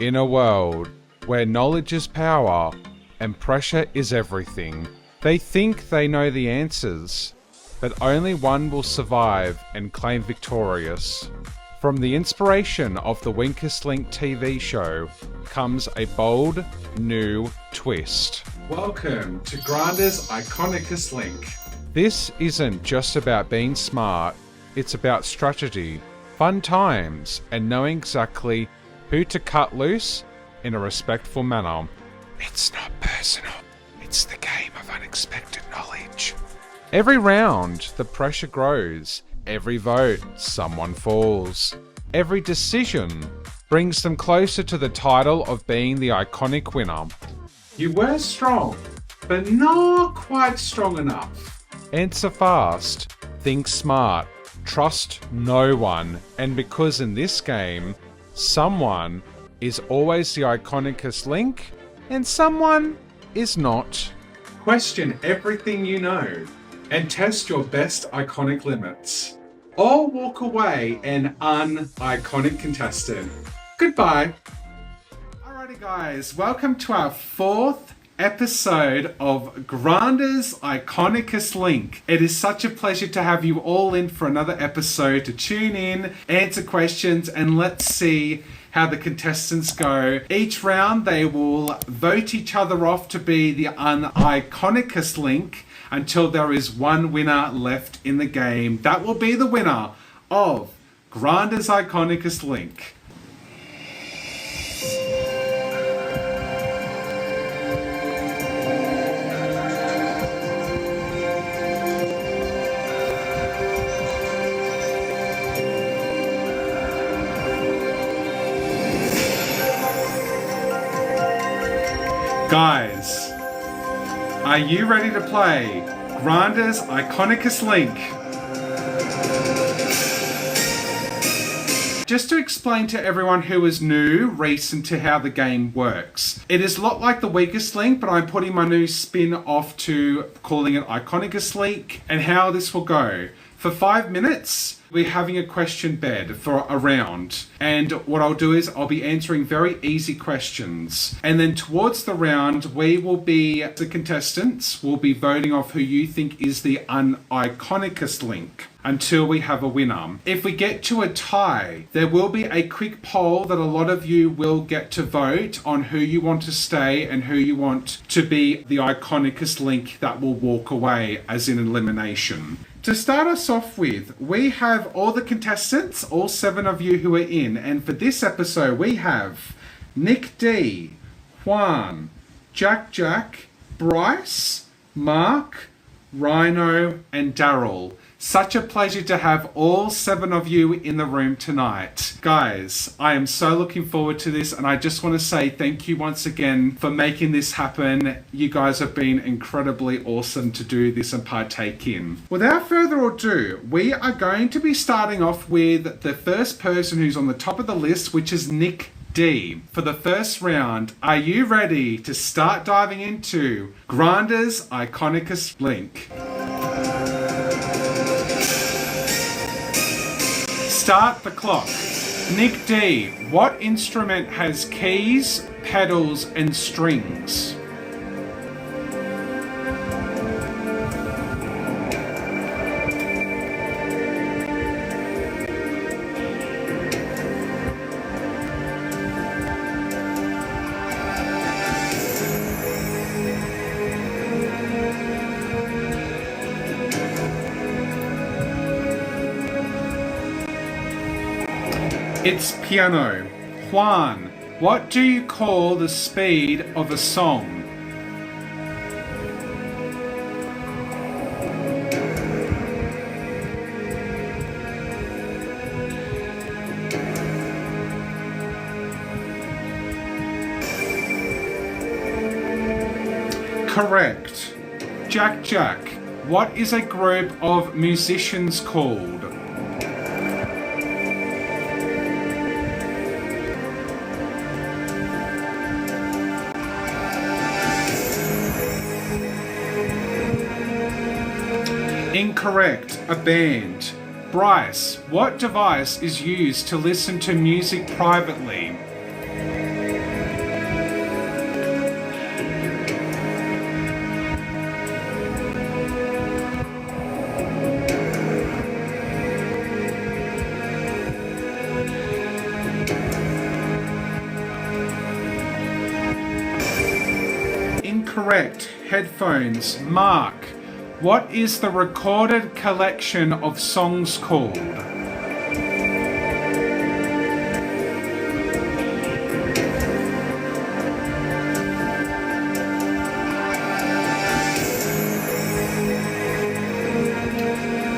In a world where knowledge is power and pressure is everything, they think they know the answers, but only one will survive and claim victorious. From the inspiration of the weakestlink TV show comes a bold, new twist. Welcome to Granda's Iconicest link. This isn't just about being smart, it's about strategy, fun times, and knowing exactly who to cut loose in a respectful manner. It's not personal, it's the game of unexpected knowledge. Every round, the pressure grows. Every vote, someone falls. Every decision brings them closer to the title of being the iconic winner. You were strong, but not quite strong enough. Answer fast, think smart, trust no one, and because in this game, someone is always the iconicest link, and someone is not. Question everything you know, and test your best iconic limits. Or walk away an un-iconic contestant. Goodbye. Alrighty guys, welcome to our fourth episode of Granda's Iconicest link. It is such a pleasure to have you all in for another episode to tune in, answer questions, and let's see how the contestants go. Each round they will vote each other off to be the un-iconicest link until there is one winner left in the game. That will be the winner of Granda's Iconicest link. Guys, are you ready to play Granda's Iconicest link? Just to explain to everyone who is new, recent to how the game works. It is a lot like the weakest link, but I'm putting my new spin off to calling it Iconicest link, and how this will go. For 5 minutes, we're having a question bed for a round. And what I'll do is I'll be answering very easy questions. And then towards the round, we will be, the contestants will be voting off who you think is the un-iconicest link until we have a winner. If we get to a tie, there will be a quick poll that a lot of you will get to vote on who you want to stay and who you want to be the iconicest link that will walk away as in elimination. To start us off with, we have all the contestants, all 7 of you who are in, and for this episode we have Nick D, Juan, Jack, Bryce, Mark, Rhino, and Daryl. Such a pleasure to have all 7 of you in the room tonight. Guys, I am so looking forward to this, and I just want to say thank you once again for making this happen. You guys have been incredibly awesome to do this and partake in. Without further ado, we are going to be starting off with the first person who's on the top of the list, which is Nick D. For the first round, are you ready to start diving into Granda's Iconicest link? Start the clock. Nick D, what instrument has keys, pedals, and strings? It's piano. Juan, what do you call the speed of a song? Correct. Jack, what is a group of musicians called? Incorrect. A band. Bryce, what device is used to listen to music privately? Incorrect. Headphones. Mark. What is the recorded collection of songs called?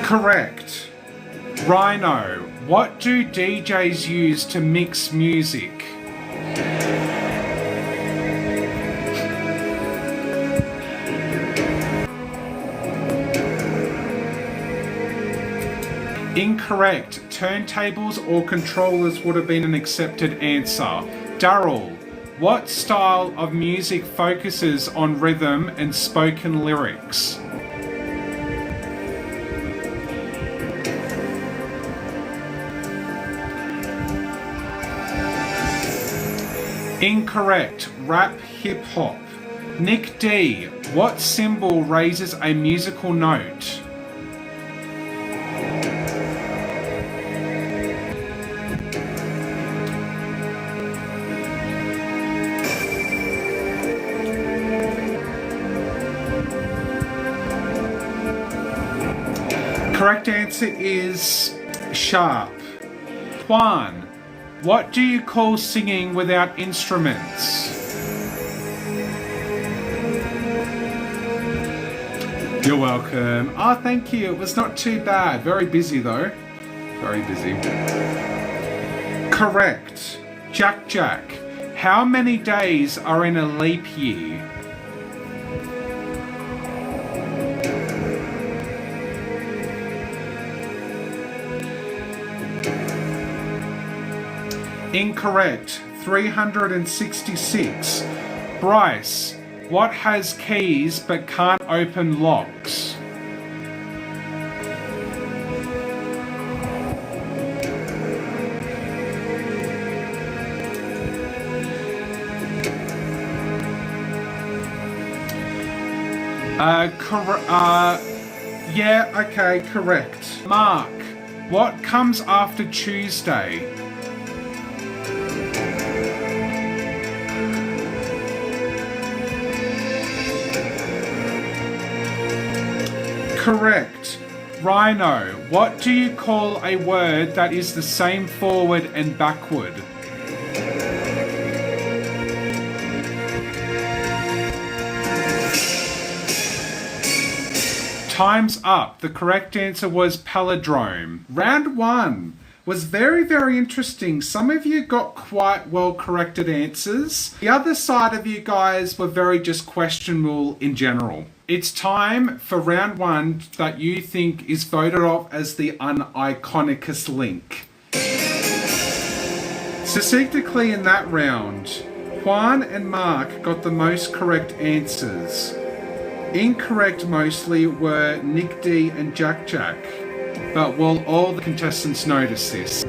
Correct. Rhino. What do DJs use to mix music? Incorrect. Turntables or controllers would have been an accepted answer. Daryl, what style of music focuses on rhythm and spoken lyrics? Incorrect. Rap hip hop. Nick D, what symbol raises a musical note? Correct answer is sharp. Juan, what do you call singing without instruments? You're welcome. Oh, thank you. It was not too bad. Very busy though. Very busy. Correct. Jack Jack. How many days are in a leap year? Incorrect. 366. Bryce, what has keys but can't open locks? Yeah, okay, correct. Mark, what comes after Tuesday? Correct. Rhino, what do you call a word that is the same forward and backward? Time's up. The correct answer was palindrome. Round 1 was very, very interesting. Some of you got quite well corrected answers. The other side of you guys were very just questionable in general. It's time for round 1 that you think is voted off as the uniconicest link. Statistically in that round, Juan and Mark got the most correct answers. Incorrect mostly were Nick D and Jack Jack, but will all the contestants notice this?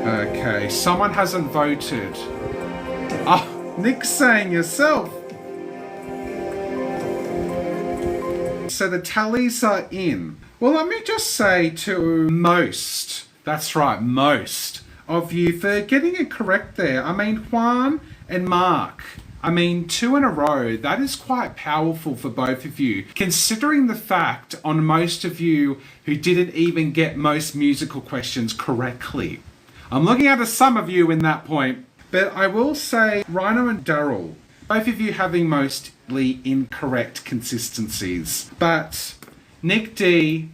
Okay, someone hasn't voted. Oh, Nick's saying yourself. So the tallies are in. Well, let me just say to most, that's right, most of you for getting it correct there. I mean, Juan and Mark, 2 in a row, that is quite powerful for both of you, considering the fact on most of you who didn't even get most musical questions correctly. I'm looking at some of you in that point, but I will say Rhino and Daryl, both of you having mostly incorrect consistencies. But Nick D,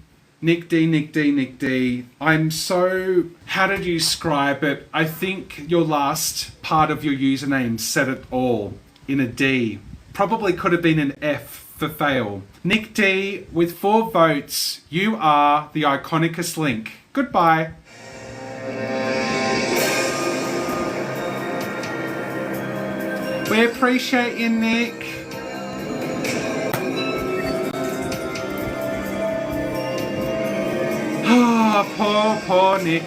I'm so, how did you describe it? I think your last part of your username said it all in a D. Probably could have been an F for fail. Nick D, with 4 votes, you are the Iconicest link. Goodbye. We appreciate you, Nick. poor Nick.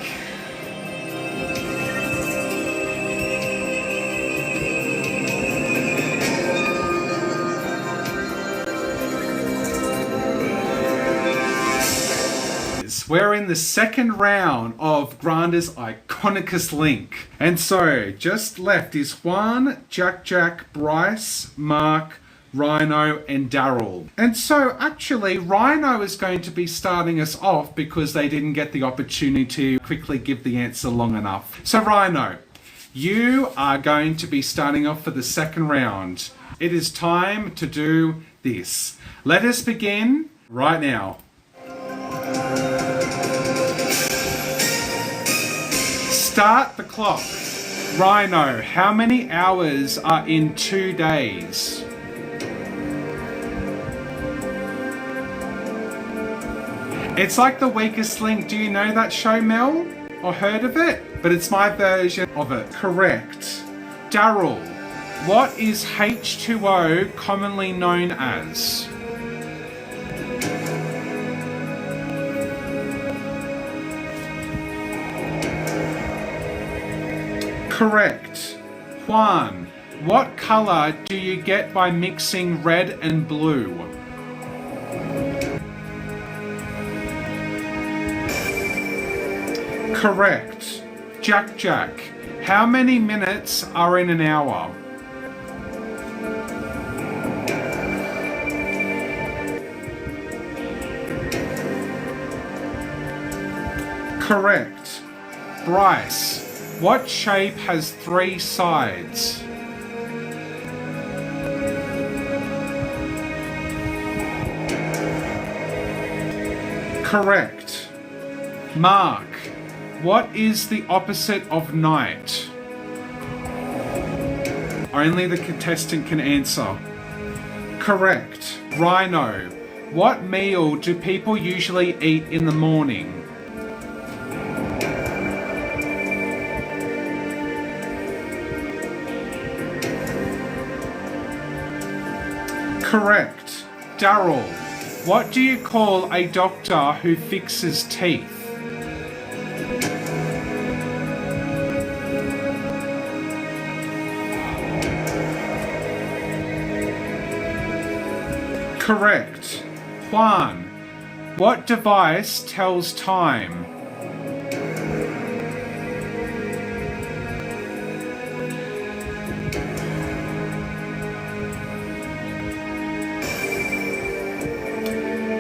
We're in the second round of Granda's Iconicest link. And so, just left is Juan, Jack, Bryce, Mark, Rhino, and Daryl. And so, actually, Rhino is going to be starting us off because they didn't get the opportunity to quickly give the answer long enough. So, Rhino, you are going to be starting off for the second round. It is time to do this. Let us begin right now. Start the clock. Rhino, how many hours are in 2 days? It's like the weakest link. Do you know that show, Mel? Or heard of it? But it's my version of it. Correct. Daryl, what is H2O commonly known as? Correct. Juan, what color do you get by mixing red and blue? Correct. Jack, how many minutes are in an hour? Correct. Bryce, what shape has 3 sides? Correct. Mark, what is the opposite of night? Only the contestant can answer. Correct. Rhino, what meal do people usually eat in the morning? Correct. Daryl, what do you call a doctor who fixes teeth? Correct. Juan, what device tells time?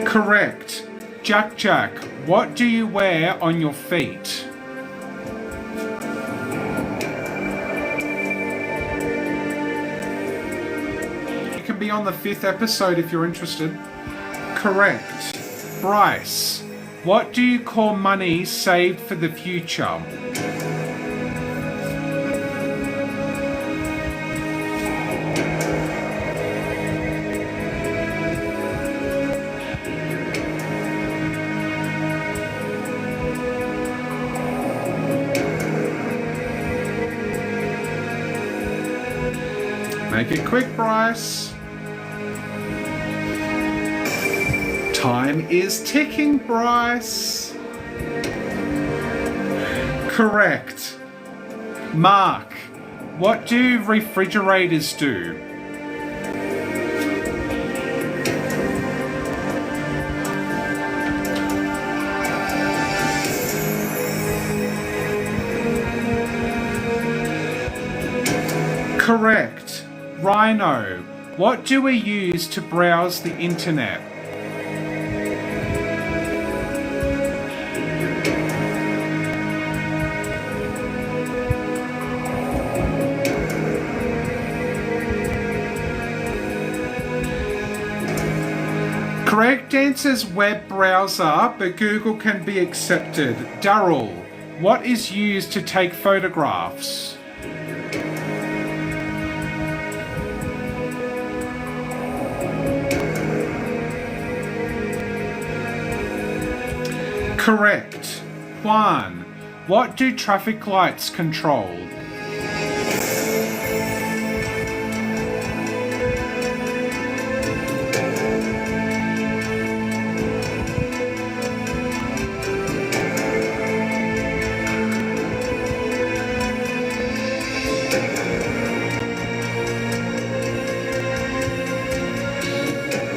Correct. Jack, what do you wear on your feet? You can be on the 5th episode if you're interested. Correct. Bryce, what do you call money saved for the future? Make it quick, Bryce. Time is ticking, Bryce. Correct. Mark, what do refrigerators do? Correct. Rhino, what do we use to browse the internet? Correct answer's web browser, but Google can be accepted. Daryl, what is used to take photographs? Correct. Juan, what do traffic lights control?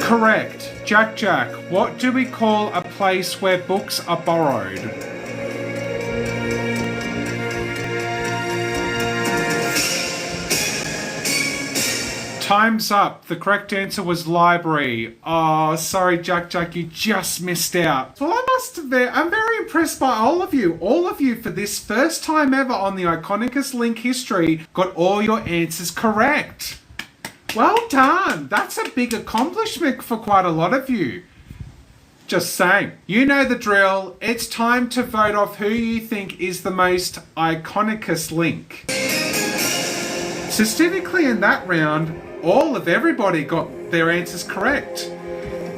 Correct. Jack Jack, what do we call a place where books are borrowed? Time's up. The correct answer was library. Oh, sorry, Jack Jack, you just missed out. Well, I'm very impressed by all of you. All of you, for this first time ever on the Iconicest link history, got all your answers correct. Well done. That's a big accomplishment for quite a lot of you. Just saying. You know the drill. It's time to vote off who you think is the most Iconicest link. Specifically in that round, all of everybody got their answers correct.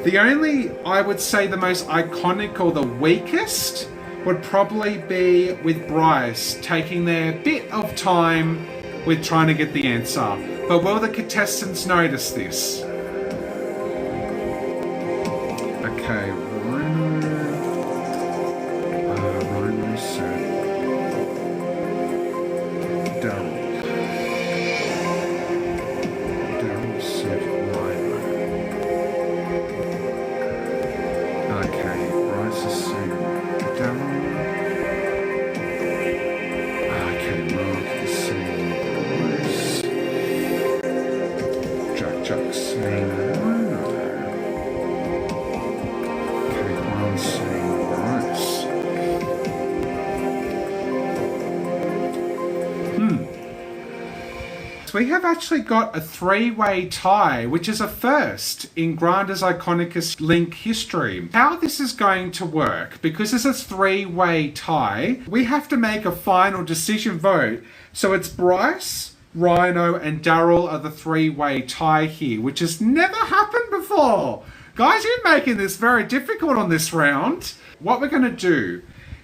The only, I would say, the most iconic or the weakest would probably be with Bryce taking their bit of time with trying to get the answer. But will the contestants notice this? Okay, Rhino said Daryl. Daryl said Rhino. Okay, Bryce is saying Daryl. Okay, Mark is saying Bryce. Jack's saying Rhino. Okay, Juan's saying Bryce. So we have actually got a three-way tie, which is a first in Granda's Iconicest link history. How this is going to work, because it's a three-way tie, we have to make a final decision vote. So it's Bryce, Rhino, and Daryl are the three-way tie here, which has never happened before. Guys, you're making this very difficult on this round. What we're going to do,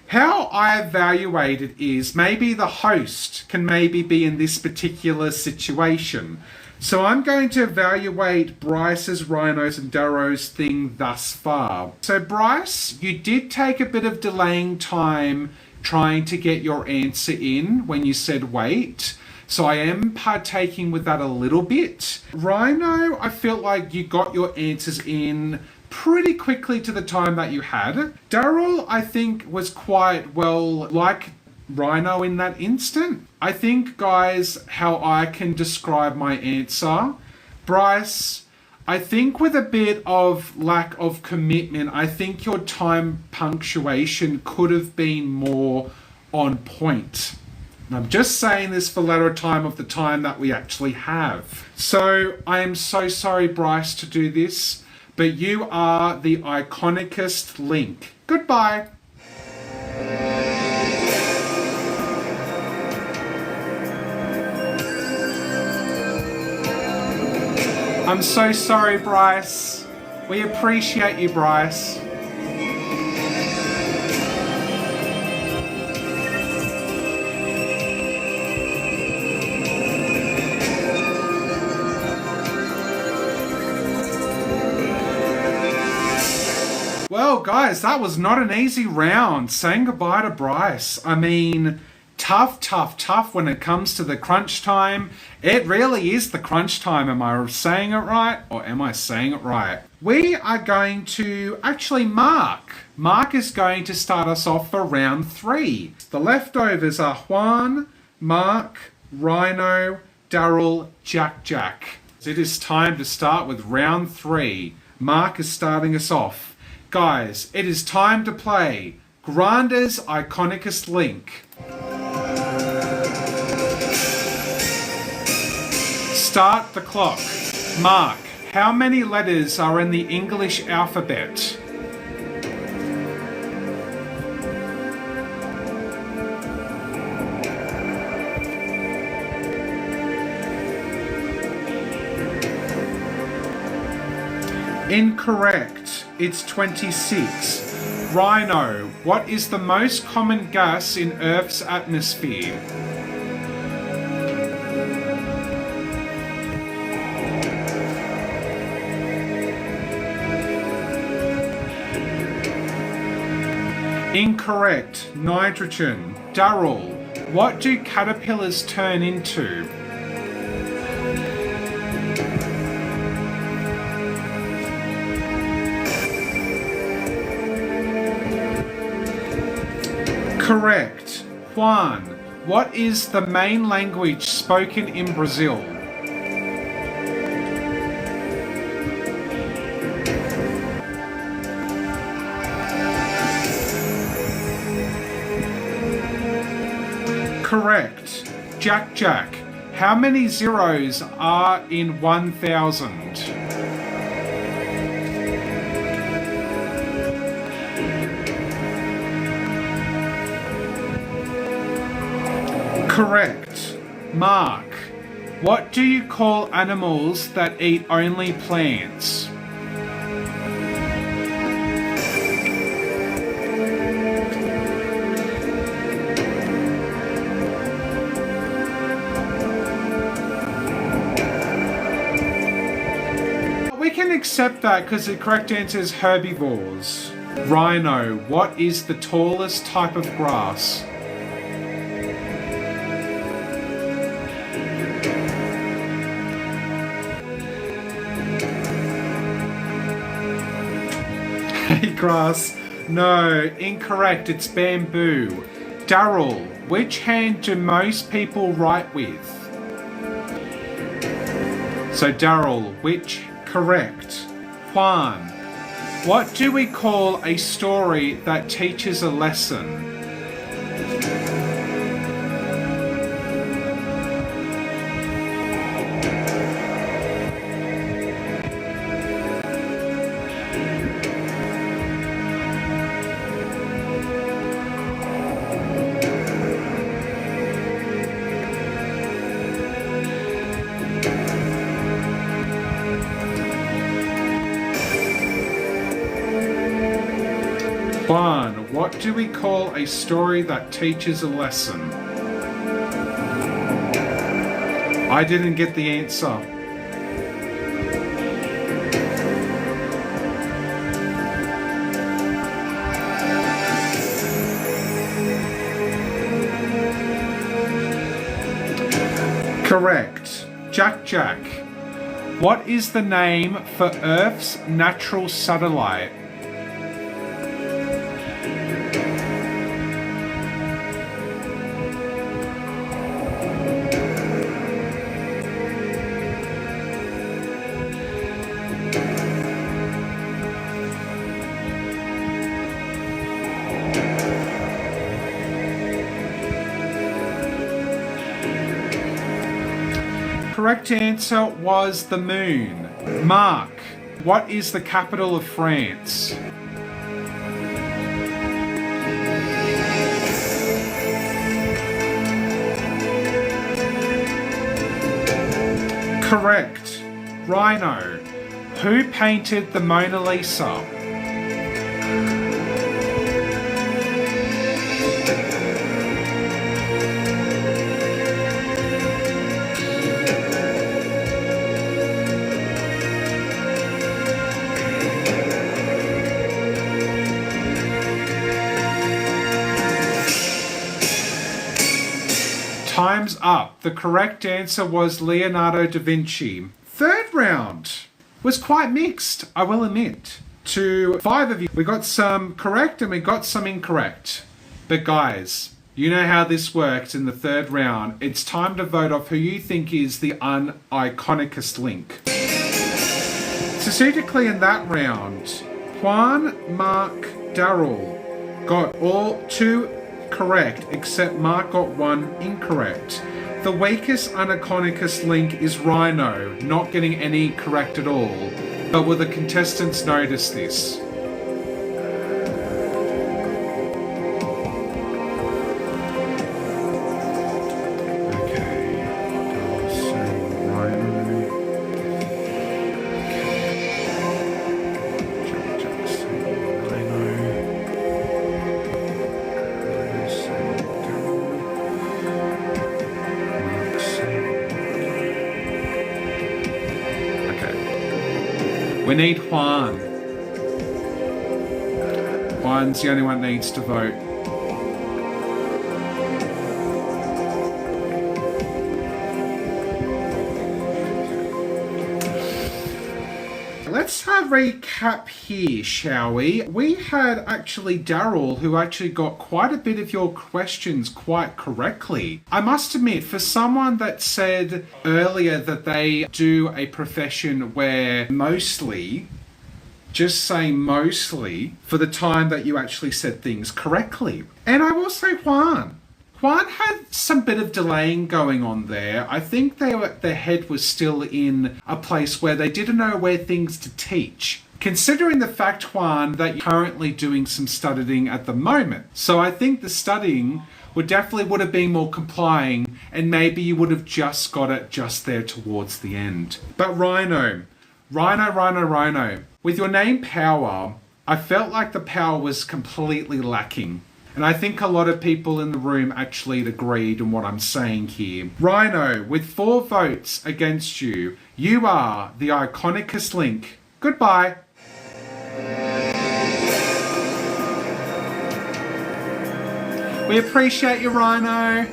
how I evaluate it is maybe the host can maybe be in this particular situation. So I'm going to evaluate Bryce's, Rhino's, and Darrow's thing thus far. So Bryce, you did take a bit of delaying time trying to get your answer in when you said wait. So I am partaking with that a little bit. Rhino, I feel like you got your answers in pretty quickly to the time that you had. Daryl, I think, was quite well like Rhino in that instant. I think, guys, how I can describe my answer. Bryce, I think with a bit of lack of commitment, I think your time punctuation could have been more on point. And I'm just saying this for latter time of the time that we actually have. So I am so sorry, Bryce, to do this, but you are the Iconicest link. Goodbye. I'm so sorry, Bryce. We appreciate you, Bryce. Well, guys, that was not an easy round. Saying goodbye to Bryce. I mean, tough when it comes to the crunch time. It really is the crunch time. Am I saying it right or am I saying it right? We are going to actually Mark. Mark is going to start us off for round 3. The leftovers are Juan, Mark, Rhino, Daryl, Jack. It is time to start with round 3. Mark is starting us off. Guys, it is time to play Granda's Iconicest link. Start the clock. Mark, how many letters are in the English alphabet? Incorrect. It's 26. Rhino, what is the most common gas in Earth's atmosphere? Incorrect. Nitrogen. Daryl, what do caterpillars turn into? Correct. Juan, what is the main language spoken in Brazil? Correct. Jack, how many zeros are in 1000? Correct. Mark, what do you call animals that eat only plants? We can accept that because the correct answer is herbivores. Rhino, what is the tallest type of grass? Grass. No, incorrect. It's bamboo. Daryl, which hand do most people write with? So Daryl, which? Correct. Juan, what do we call a story that teaches a lesson? Juan, what do we call a story that teaches a lesson? I didn't get the answer. Correct. Jack, what is the name for Earth's natural satellite? Correct answer was the moon. Mark, what is the capital of France? Correct. Rhino, who painted the Mona Lisa? Time's up. The correct answer was Leonardo da Vinci. Third round was quite mixed, I will admit. To 5 of you, we got some correct and we got some incorrect. But guys, you know how this works in the third round. It's time to vote off who you think is the Iconicest link. Strategically in that round, Juan, Mark, Daryl got all 2 correct, except Mark got 1 incorrect. The weakest uniconicest link is Rhino, not getting any correct at all. But will the contestants notice this? We need Juan. Juan's the only one that needs to vote. Let's recap here, shall we? We had actually Daryl, who actually got quite a bit of your questions quite correctly. I must admit, for someone that said earlier that they do a profession where mostly, just say mostly, for the time that you actually said things correctly. And I will say Juan had some bit of delaying going on there. I think their head was still in a place where they didn't know where things to teach. Considering the fact, Juan, that you're currently doing some studying at the moment. So I think the studying would have been more complying, and maybe you would have just got it just there towards the end. But Rhino. With your name Power, I felt like the power was completely lacking. And I think a lot of people in the room actually agreed on what I'm saying here. Rhino, with 4 votes against you, you are the Iconicest link. Goodbye. We appreciate you, Rhino.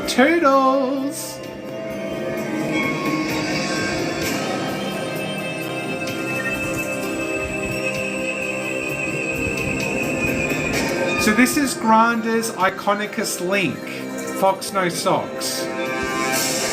Toodles. So this is Granda's Iconicest link, Fox No Socks.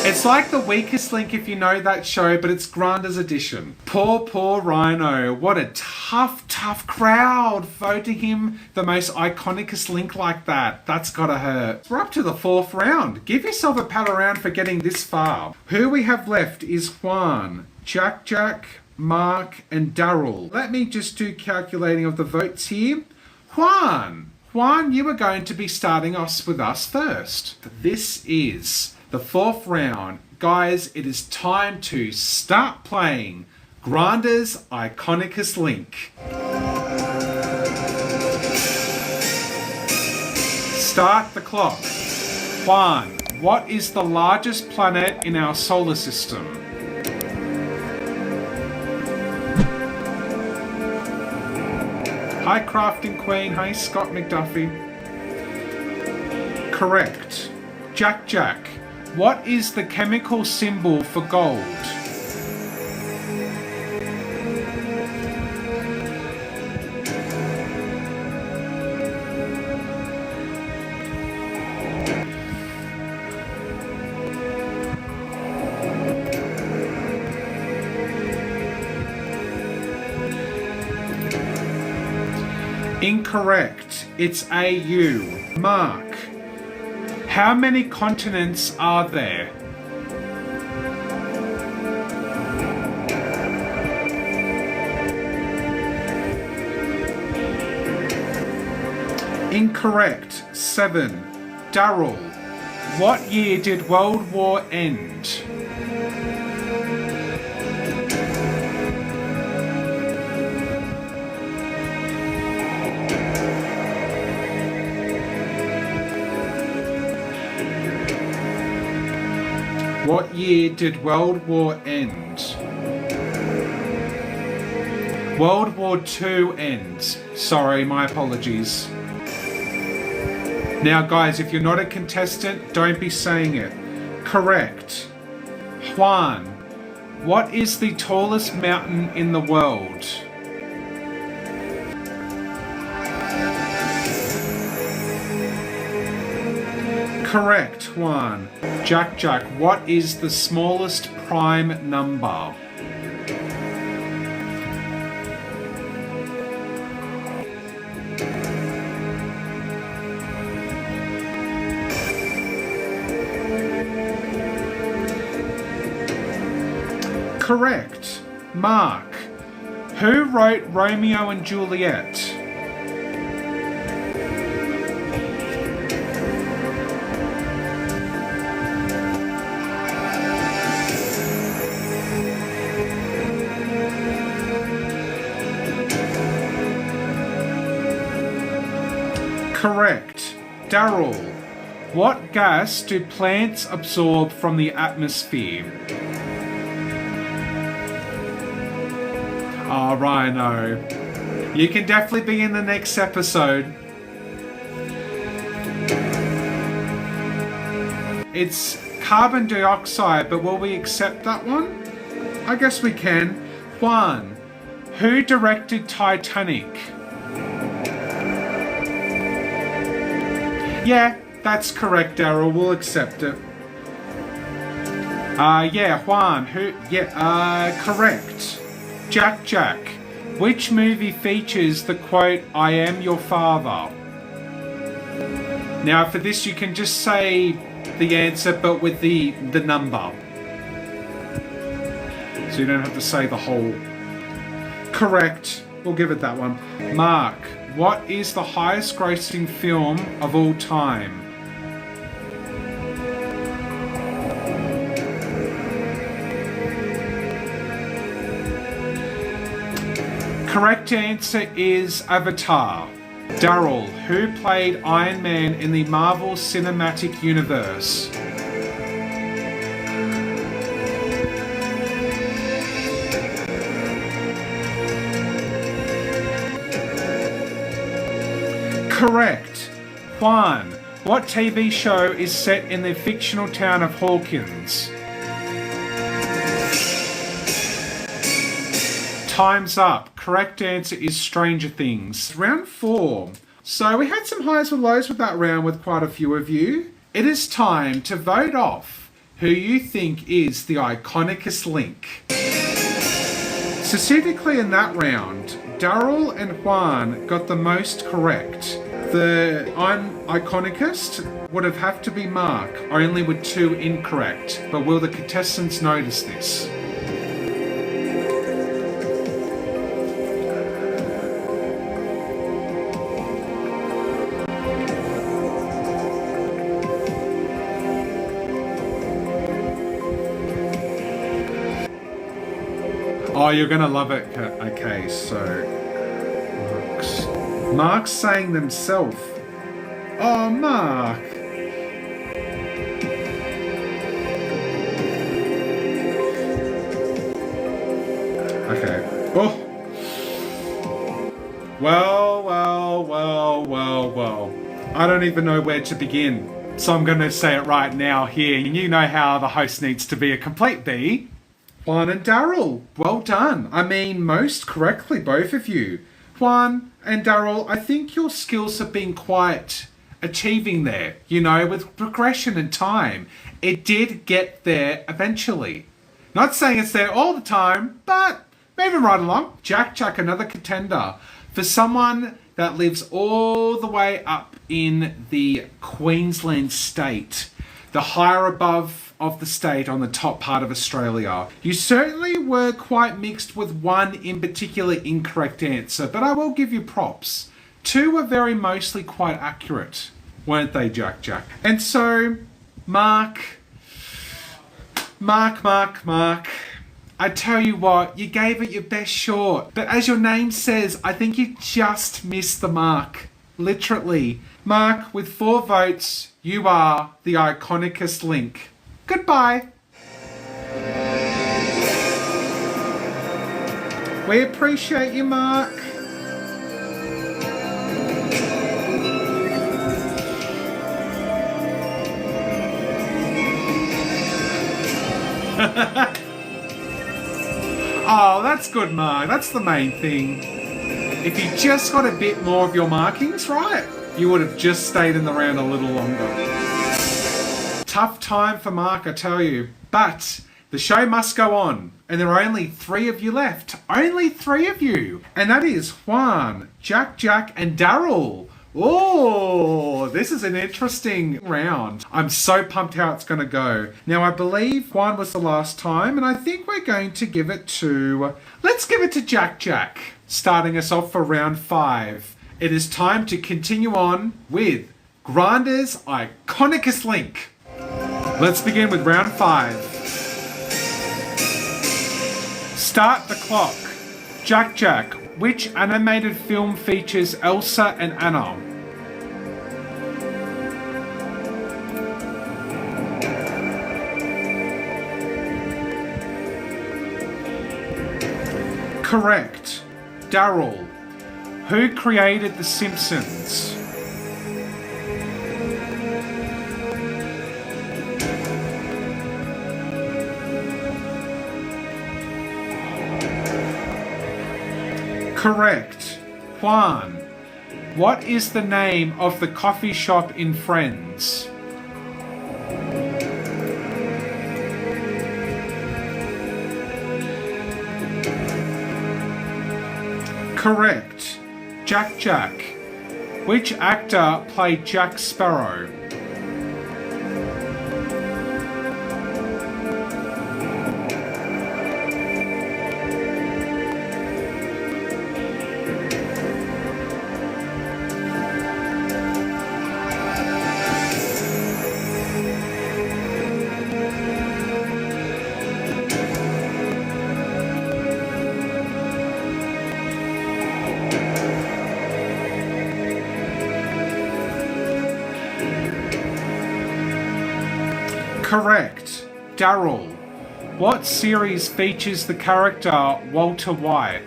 It's like the Weakest Link if you know that show, but it's Granda's edition. Poor Rhino. What a tough crowd voting him the most Iconicest link like that. That's gotta hurt. We're up to the 4th round. Give yourself a pat around for getting this far. Who we have left is Juan, Jack, Mark, and Daryl. Let me just do calculating of the votes here. Juan, you are going to be starting us with us first. This is the 4th round. Guys, it is time to start playing Granda's Iconicest link. Start the clock. Juan, what is the largest planet in our solar system? Hi, Crafting Queen. Hi, Scott McDuffie. Correct. Jack, what is the chemical symbol for gold? Incorrect. It's AU. Mark, how many continents are there? Incorrect. 7. Daryl, what year did World War end? What year did World War end? World War II ends. Sorry, my apologies. Now guys, if you're not a contestant, don't be saying it. Correct. Juan, what is the tallest mountain in the world? Correct, Juan. Jack, what is the smallest prime number? Correct. Mark, who wrote Romeo and Juliet? Correct. Daryl, what gas do plants absorb from the atmosphere? Oh, Rhino. You can definitely be in the next episode. It's carbon dioxide, but will we accept that one? I guess we can. Juan, who directed Titanic? Yeah, that's correct, Daryl. We'll accept it. Yeah, Juan, correct. Jack, which movie features the quote, "I am your father"? Now, for this, you can just say the answer, but with the number. So you don't have to say the whole. Correct. We'll give it that one. Mark, what is the highest grossing film of all time? Correct answer is Avatar. Daryl, who played Iron Man in the Marvel Cinematic Universe? Correct. Juan, what TV show is set in the fictional town of Hawkins? Time's up. Correct answer is Stranger Things. Round 4. So we had some highs and lows with that round with quite a few of you. It is time to vote off who you think is the Iconicest link. Specifically in that round, Daryl and Juan got the most correct. The Iconicest would have to be Mark, only with 2 incorrect. But will the contestants notice this? Oh, you're gonna love it. Okay, so Mark's saying themselves. Oh, Mark. Okay. Oh. Well. I don't even know where to begin. So I'm gonna say it right now here. You know how the host needs to be a complete bee. Juan and Daryl, well done. I mean, most correctly, both of you. Juan and Daryl, I think your skills have been quite achieving there, you know, with progression and time. It did get there eventually. Not saying it's there all the time, but moving right along. Jack, another contender. For someone that lives all the way up in the Queensland state, the higher above of the state on the top part of Australia. You certainly were quite mixed with one in particular incorrect answer, but I will give you props. 2 were very mostly quite accurate, weren't they, Jack? And so, Mark, I tell you what, you gave it your best shot, but as your name says, I think you just missed the mark. Literally. Mark, with 4 votes, you are the Iconicest link. Goodbye. We appreciate you, Mark. Oh, that's good, Mark. That's the main thing. If you just got a bit more of your markings right, you would have just stayed in the round a little longer. Tough time for Mark, I tell you. But the show must go on. And there are only 3 of you left. Only 3 of you. And that is Juan, Jack, and Daryl. Oh, this is an interesting round. I'm so pumped how it's going to go. Now, I believe Juan was the last time, and I think we're going to give it to... Let's give it to Jack. Starting us off for round 5. It is time to continue on with Granda's Iconicest link. Let's begin with round 5. Start the clock. Jack, which animated film features Elsa and Anna? Correct. Daryl, who created The Simpsons? Correct. Juan. What is the name of the coffee shop in Friends? Correct. Jack Jack. Which actor played Jack Sparrow? Correct. Daryl. What series features the character Walter White?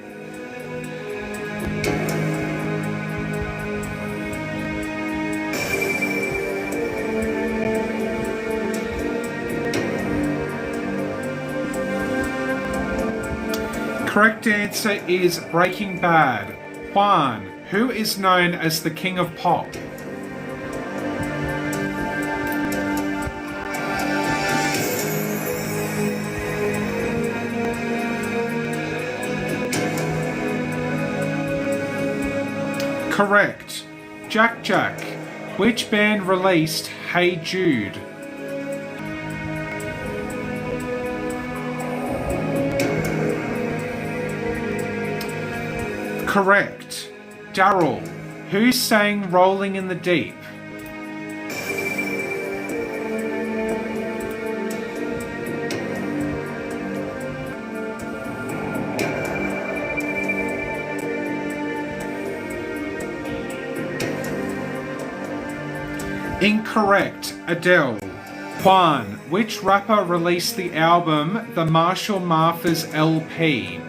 Correct answer is Breaking Bad. Juan. Who is known as the King of Pop? Correct. Jack Jack. Which band released Hey Jude? Correct. Daryl. Who sang Rolling in the Deep? Incorrect. Adele. Juan. Which rapper released the album The Marshall Mathers LP?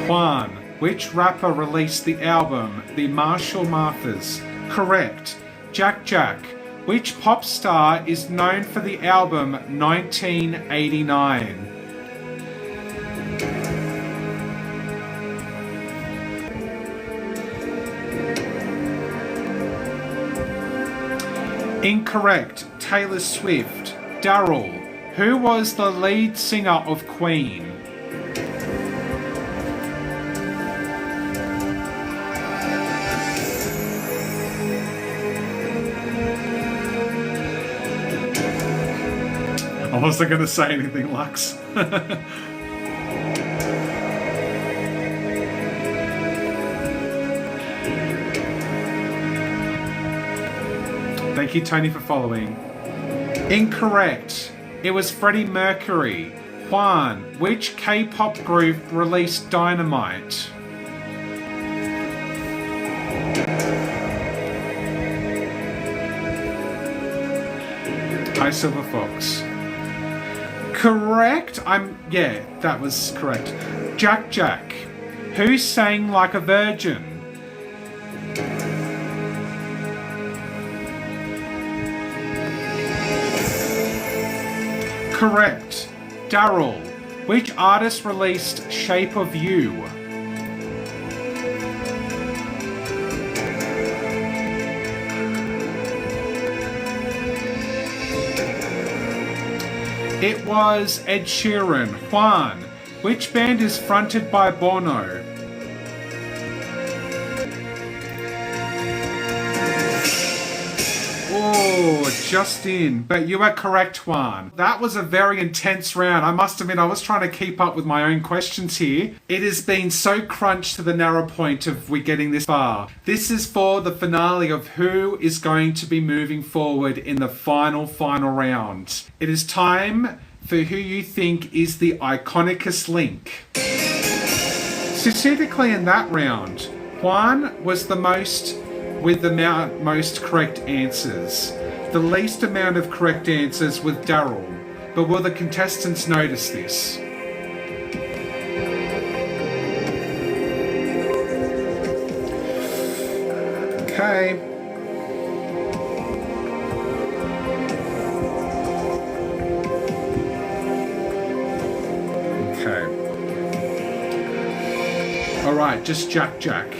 Juan. Which rapper released the album The Marshall Mathers? Correct. Jack Jack. Which pop star is known for the album 1989? Incorrect. Taylor Swift. Daryl. Who was the lead singer of Queen? I wasn't going to say anything, Lux. Thank you, Tony, for following. Incorrect. It was Freddie Mercury. Juan. Which K-pop group released Dynamite? Hi, Silver Fox. Correct. Yeah, that was correct. Jack Jack. Who sang Like a Virgin? Correct. Daryl. Which artist released Shape of You? It was Ed Sheeran. Juan. Which band is fronted by Bono? Oh, just in. But you are correct, Juan. That was a very intense round. I must admit, I was trying to keep up with my own questions here. It has been so crunched to the narrow point of we getting this far. This is for the finale of who is going to be moving forward in the final round. It is time for who you think is the Iconicest link. Statistically in that round, Juan was the most with the most correct answers. The least amount of correct answers with Daryl. But will the contestants notice this? Okay. Okay. right, just Jack Jack.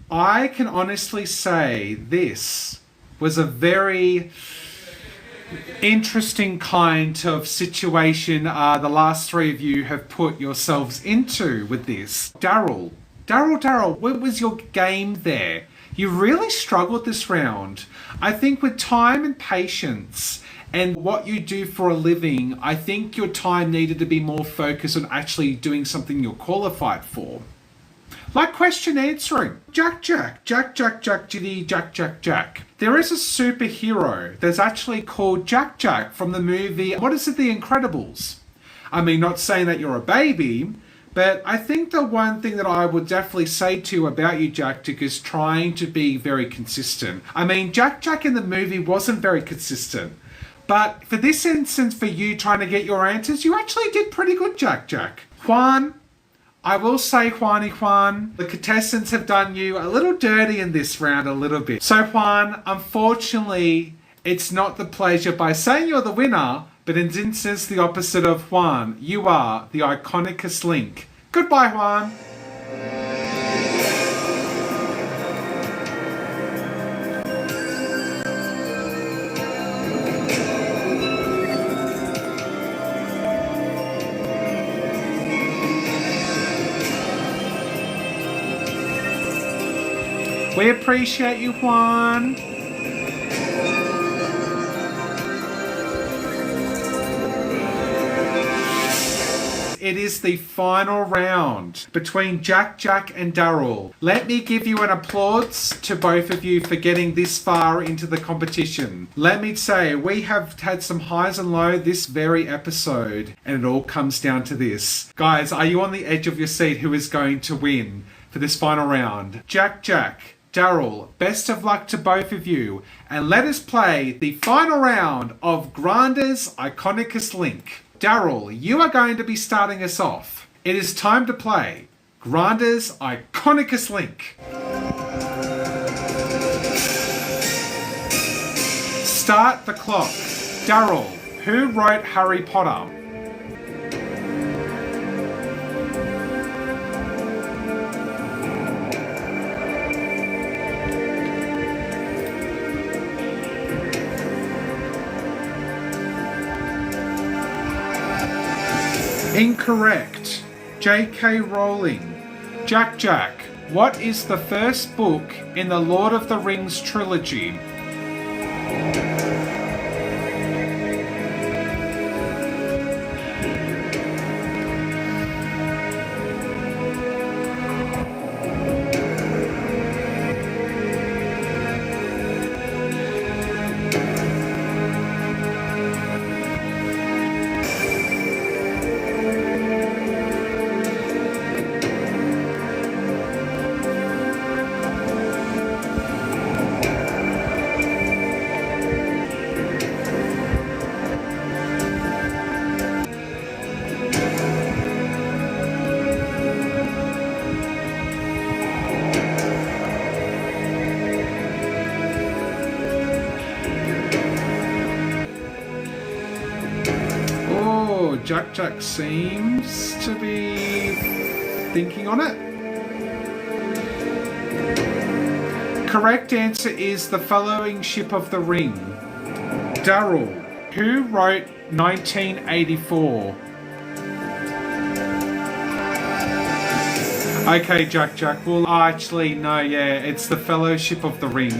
I can honestly say this was a very interesting kind of situation the last three of you have put yourselves into with this. Daryl, what was your game there? You really struggled this round. I think with time and patience and what you do for a living, I think your time needed to be more focused on actually doing something you're qualified for. Like question answering. Jack, Jitty, Jack. There is a superhero that's actually called Jack from the movie, what is it, The Incredibles? I mean, not saying that you're a baby, but I think the one thing that I would definitely say to you about you, Jack, is trying to be very consistent. I mean, Jack in the movie wasn't very consistent. But for this instance, for you trying to get your answers, you actually did pretty good, Jack. Juan, I will say, Juan, the contestants have done you a little dirty in this round a little bit. So Juan, unfortunately, it's not the pleasure by saying you're the winner, but in instance the opposite of Juan. You are the Iconicest link. Goodbye, Juan. We appreciate you, Juan. It is the final round between Jack and Daryl. Let me give you an applause to both of you for getting this far into the competition. Let me say, we have had some highs and lows this very episode, and it all comes down to this. Guys, are you on the edge of your seat who is going to win for this final round? Jack, Daryl, best of luck to both of you, and let us play the final round of Granda's Iconicest link. Daryl, you are going to be starting us off. It is time to play Granda's Iconicest link. Start the clock. Daryl, who wrote Harry Potter? Incorrect. J.K. Rowling. Jack, what is the first book in the Lord of the Rings trilogy? Jack seems to be thinking on it. Correct answer is The Fellowship of the Ring. Daryl, who wrote 1984? Okay, Jack. Well, actually, no, yeah, it's The Fellowship of the Ring.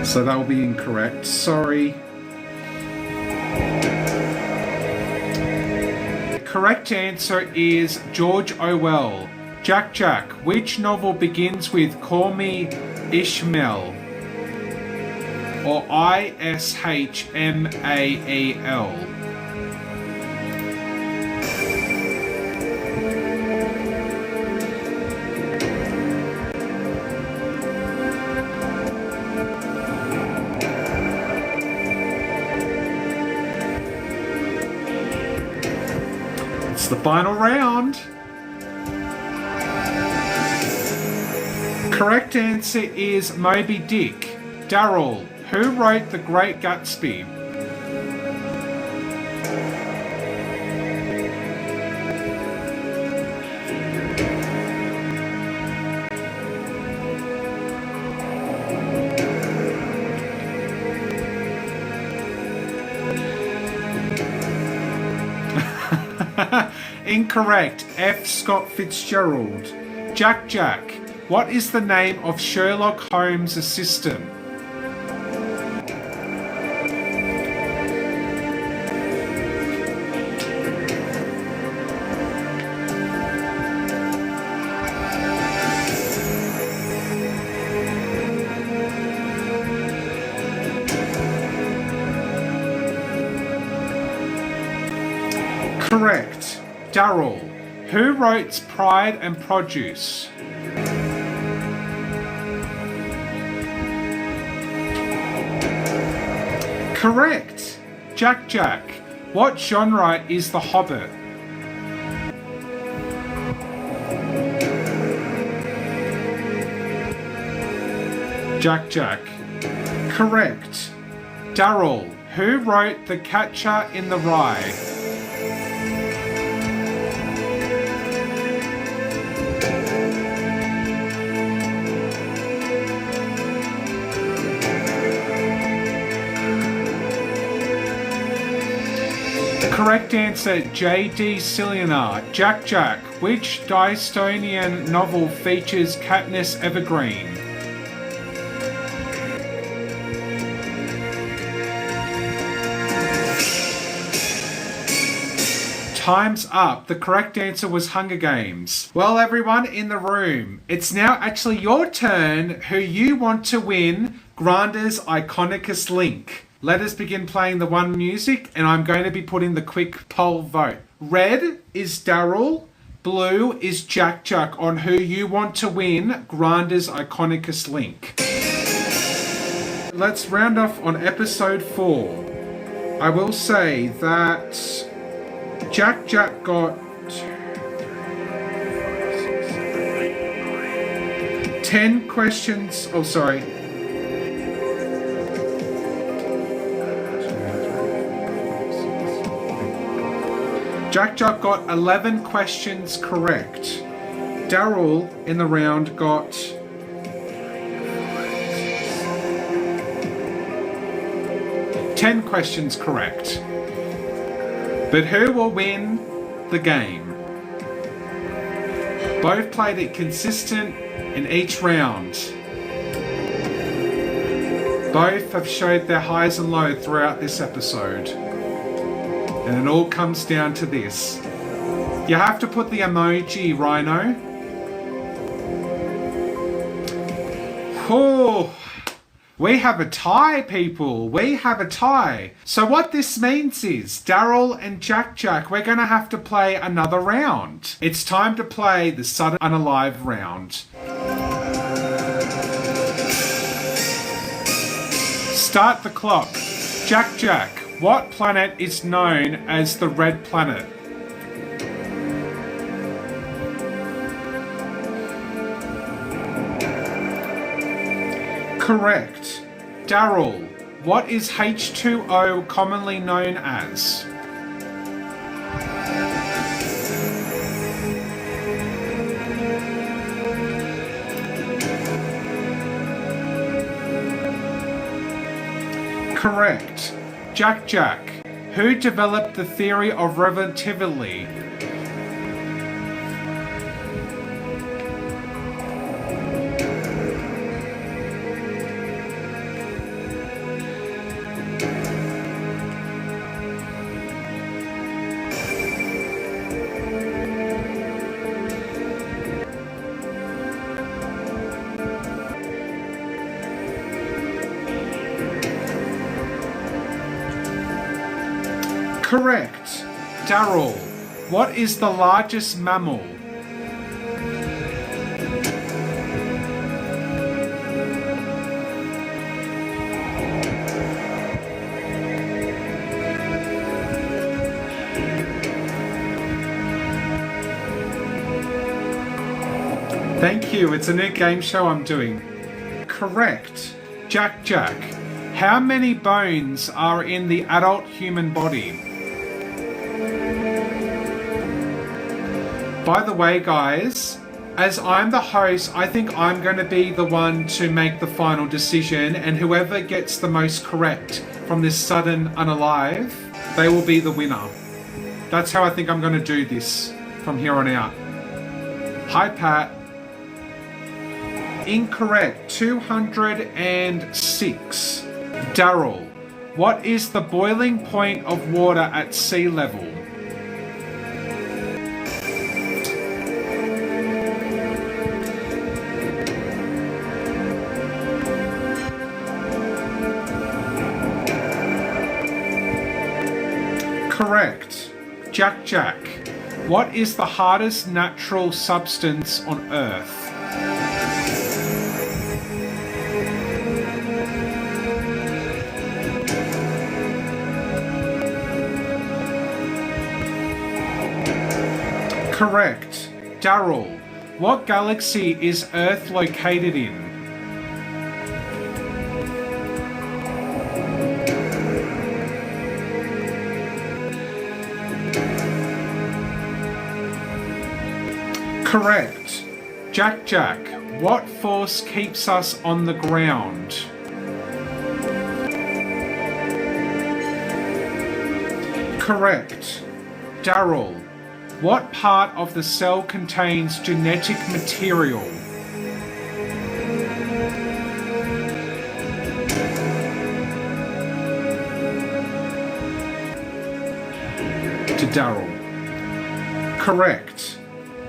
So that will be incorrect. Sorry. Correct answer is George Orwell. Jack, which novel begins with Call Me Ishmael or Ishmael? It's the final round. Correct answer is Moby Dick. Daryl, who wrote The Great Gatsby? Incorrect. F. Scott Fitzgerald. Jack, what is the name of Sherlock Holmes' assistant? Correct. Daryl, who wrote Pride and Produce? Correct. Jack, what genre is The Hobbit? Jack. Correct. Daryl, who wrote The Catcher in the Rye? Correct answer, J.D. Salinger. Jack, which Dystonian novel features Katniss Evergreen? Time's up. The correct answer was Hunger Games. Well, everyone in the room, it's now actually your turn who you want to win Granda's Iconicest link. Let us begin playing the one music, and I'm going to be putting the quick poll vote. Red is Daryl, blue is Jack on who you want to win Granda's Iconicest link. Let's round off on episode 4. I will say that Jack got 10 questions. Oh, sorry. Jack got 11 questions correct. Daryl in the round got 10 questions correct. But who will win the game? Both played it consistent in each round. Both have showed their highs and lows throughout this episode. And it all comes down to this. You have to put the emoji, Rhino. Oh, we have a tie, people. We have a tie. So what this means is Daryl and Jack, we're going to have to play another round. It's time to play the Sudden Unalive round. Start the clock. Jack, what planet is known as the Red Planet? Correct. Daryl, what is H2O commonly known as? Correct. Jack, who developed the theory of relativity? Correct. Daryl, what is the largest mammal? Thank you. It's a new game show I'm doing. Correct. Jack Jack. How many bones are in the adult human body? By the way, guys, as I'm the host, I think I'm going to be the one to make the final decision, and whoever gets the most correct from this sudden unalive, they will be the winner. That's how I think I'm going to do this from here on out. Hi, Pat. Incorrect. 206. Daryl, what is the boiling point of water at sea level? Correct. Jack Jack, what is the hardest natural substance on Earth? Correct. Daryl, what galaxy is Earth located in? Correct. Jack Jack, what force keeps us on the ground? Correct. Daryl, what part of the cell contains genetic material? To Daryl. Correct.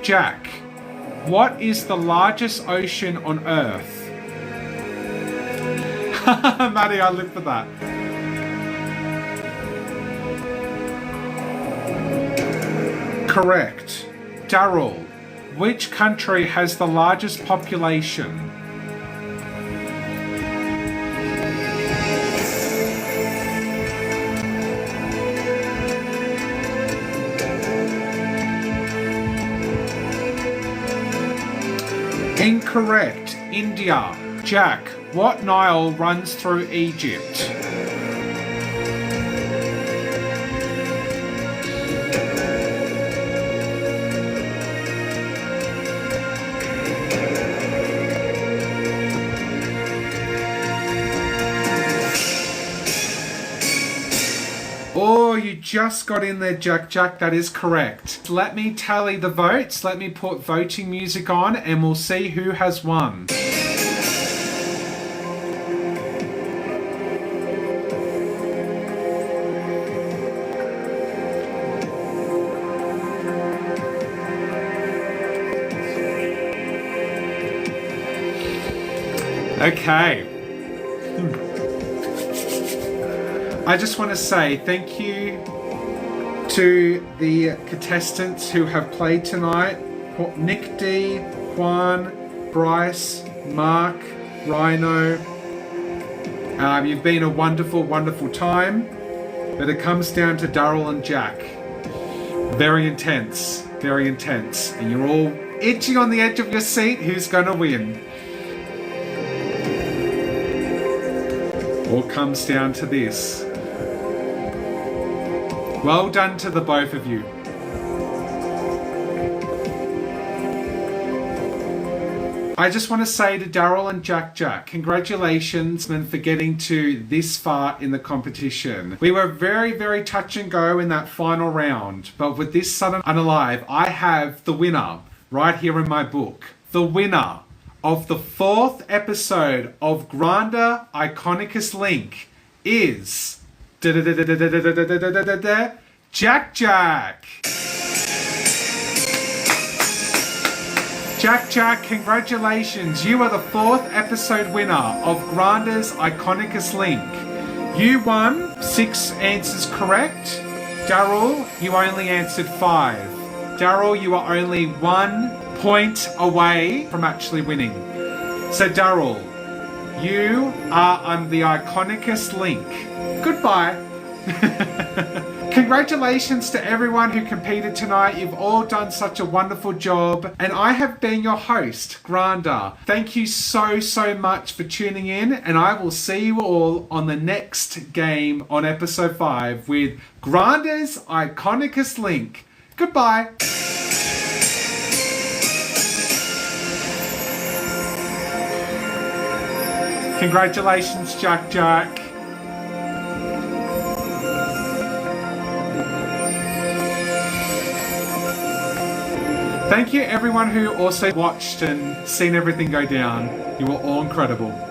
Jack, what is the largest ocean on Earth? Maddie, I live for that. Correct. Daryl, which country has the largest population? Incorrect. India. Jack, what Nile runs through Egypt? Oh, you just got in there, Jack Jack. That is correct. Let me tally the votes. Let me put voting music on and we'll see who has won. Okay. I just want to say thank you to the contestants who have played tonight. Nick D, Juan, Bryce, Mark, Rhino. You've been a wonderful, wonderful time. But it comes down to Daryl and Jack. Very intense, very intense. And you're all itching on the edge of your seat. Who's going to win? All comes down to this. Well done to the both of you. I just want to say to Daryl and Jack Jack, congratulations for getting to this far in the competition. We were very, very touch and go in that final round, but with this sudden unalive, I have the winner right here in my book. The winner of the 4th episode of Granda Iconicest Link is Jack Jack. Jack Jack, congratulations. You are the 4th episode winner of Granda's Iconicest Link. You won 6 answers correct. Daryl, you only answered 5. Daryl, you are only 1 point away from actually winning. So Daryl, you are on the Iconicest Link. Goodbye. Congratulations to everyone who competed tonight. You've all done such a wonderful job. And I have been your host, Granda. Thank you so much for tuning in. And I will see you all on the next game on episode 5 with Granda's Iconicest link. Goodbye. Congratulations, Jack. Thank you everyone who also watched and seen everything go down. You were all incredible.